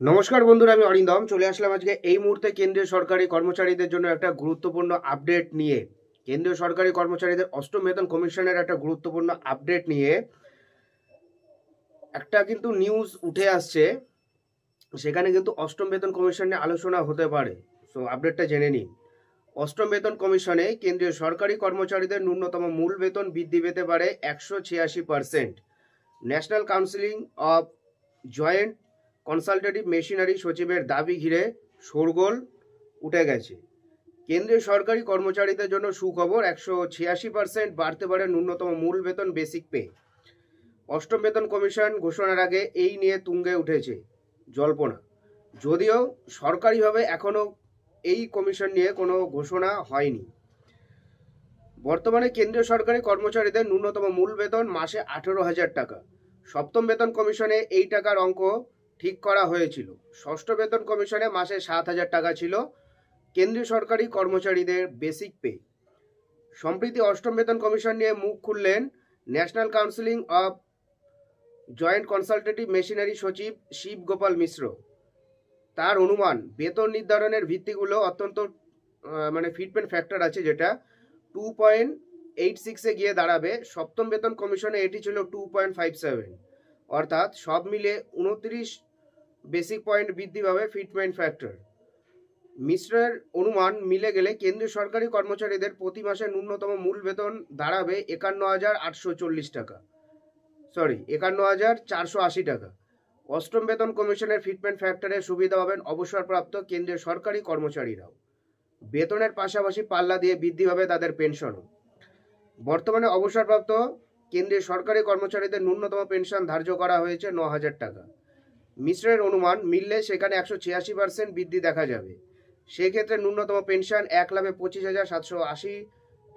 নমস্কার বন্ধুরা, আমি অরিন্দম চলে আসলাম আজকে এই মুহূর্তে কেন্দ্রীয় সরকারি কর্মচারীদের জন্য একটা গুরুত্বপূর্ণ আপডেট নিয়ে। কেন্দ্রীয় সরকারি কর্মচারীদের অষ্টম বেতন কমিশনের একটা গুরুত্বপূর্ণ আপডেট নিয়ে একটা কিন্তু নিউজ উঠে আসছে। সেখানে কিন্তু অষ্টম বেতন কমিশন নিয়ে আলোচনা হতে পারে। সো আপডেটটা জেনে নিন। অষ্টম বেতন কমিশনে কেন্দ্রীয় সরকারি কর্মচারীদের ন্যূনতম মূল বেতন বৃদ্ধি পেতে পারে 186%। National counselling of joint consultative machinery সচিবের দাবি ঘিরে শোরগোল উঠে গেছে। কেন্দ্রীয় সরকারি কর্মচারীদের জন্য সুখবর, 186% বাড়তে পারে ন্যূনতম মূল বেতন বেসিক পে। অষ্টম বেতন কমিশন ঘোষণার আগে এই নিয়ে তুঙ্গে উঠেছে জল্পনা, যদিও সরকারিভাবে এখনও এই কমিশন নিয়ে কোনো ঘোষণা হয়নি। বর্তমানে কেন্দ্রীয় সরকারি কর্মচারীদের ন্যূনতম মূল বেতন মাসে 18,000 টাকা। সপ্তম বেতন কমিশনে এই টাকার অঙ্ক ঠিক করা হয়েছিল। ষষ্ঠ বেতন কমিশনে মাসে 7,000 টাকা ছিল কেন্দ্রীয় সরকারি কর্মচারীদের বেসিক পে। সম্প্রতি অষ্টম বেতন কমিশন নিয়ে মুখ খুললেন national counselling of joint consultative machinery সচিব শিব গোপাল মিশ্র। তার অনুমান, বেতন নির্ধারণের ভিত্তিগুলো অত্যন্ত ফিটমেন্ট ফ্যাক্টর আছে, যেটা 2.86-এ গিয়ে দাঁড়াবে। সপ্তম বেতন কমিশনে এটি ছিল 2.57, অর্থাৎ সব মিলে 29 বেসিক পয়েন্ট বৃদ্ধি পাবে ফিটমেন্ট ফ্যাক্টর। মিশ্রের অনুমান মিলে গেলে কেন্দ্রীয় সরকারি কর্মচারীদের প্রতি মাসে ন্যূনতম মূল বেতন দাঁড়াবে 51,480 টাকা। অষ্টম বেতন কমিশনের ফিটমেন্ট ফ্যাক্টরে সুবিধা পাবেন অবসরপ্রাপ্ত কেন্দ্রীয় সরকারি কর্মচারীরাও। বেতনের পাশাপাশি পাল্লা দিয়ে বৃদ্ধি হবে তাদের পেনশনও। বর্তমানে অবসরপ্রাপ্ত কেন্দ্রীয় সরকারি কর্মচারীদের ন্যূনতম পেনশন ধার্য করা হয়েছে 9,000 টাকা। মিশ্রের অনুমান মিললে সেখানে 186% বৃদ্ধি দেখা যাবে। সেক্ষেত্রে ন্যূনতম পেনশন 1,25,780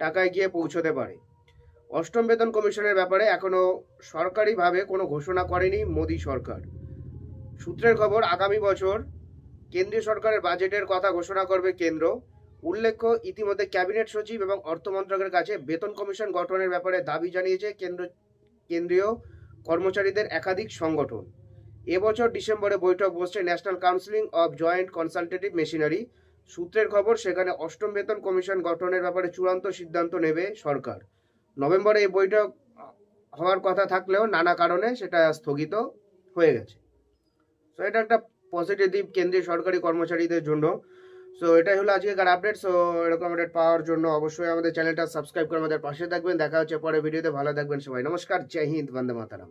টাকায় গিয়ে পৌঁছতে পারে। অষ্টম বেতন কমিশনের ব্যাপারে এখনও সরকারিভাবে কোনো ঘোষণা করেনি মোদী সরকার। সূত্রের খবর, আগামী বছর কেন্দ্রীয় সরকারের বাজেটের কথা ঘোষণা করবে কেন্দ্র। উল্লেখ্য, ইতিমধ্যে ক্যাবিনেট সচিব এবং অর্থ মন্ত্রকের কাছে বেতন কমিশন গঠনের ব্যাপারে দাবি জানিয়েছে কেন্দ্রীয় কর্মচারীদের একাধিক সংগঠন। এবছর ডিসেম্বরে বৈঠক বসছে national counselling of joint consultative machinery. সূত্রের খবর, সেখানে অষ্টম বেতন কমিশন গঠনের ব্যাপারে চূড়ান্ত সিদ্ধান্ত নেবে সরকার। নভেম্বরে এই বৈঠক হওয়ার কথা থাকলেও নানা কারণে সেটা স্থগিত হয়ে গেছে। সো এটা একটা পজিটিভ দিক কেন্দ্রীয় সরকারি কর্মচারীদের জন্য। সো এটাই হলো আজকের আপডেট। সো এরকম আপডেট পাওয়ার জন্য অবশ্যই আমাদের চ্যানেলটা সাবস্ক্রাইব করে আমাদের পাশে থাকবেন। দেখা হচ্ছে পরে ভিডিওতে। ভালো থাকবেন সবাই। নমস্কার, জয় হিন্দ, বন্দে মাতরম।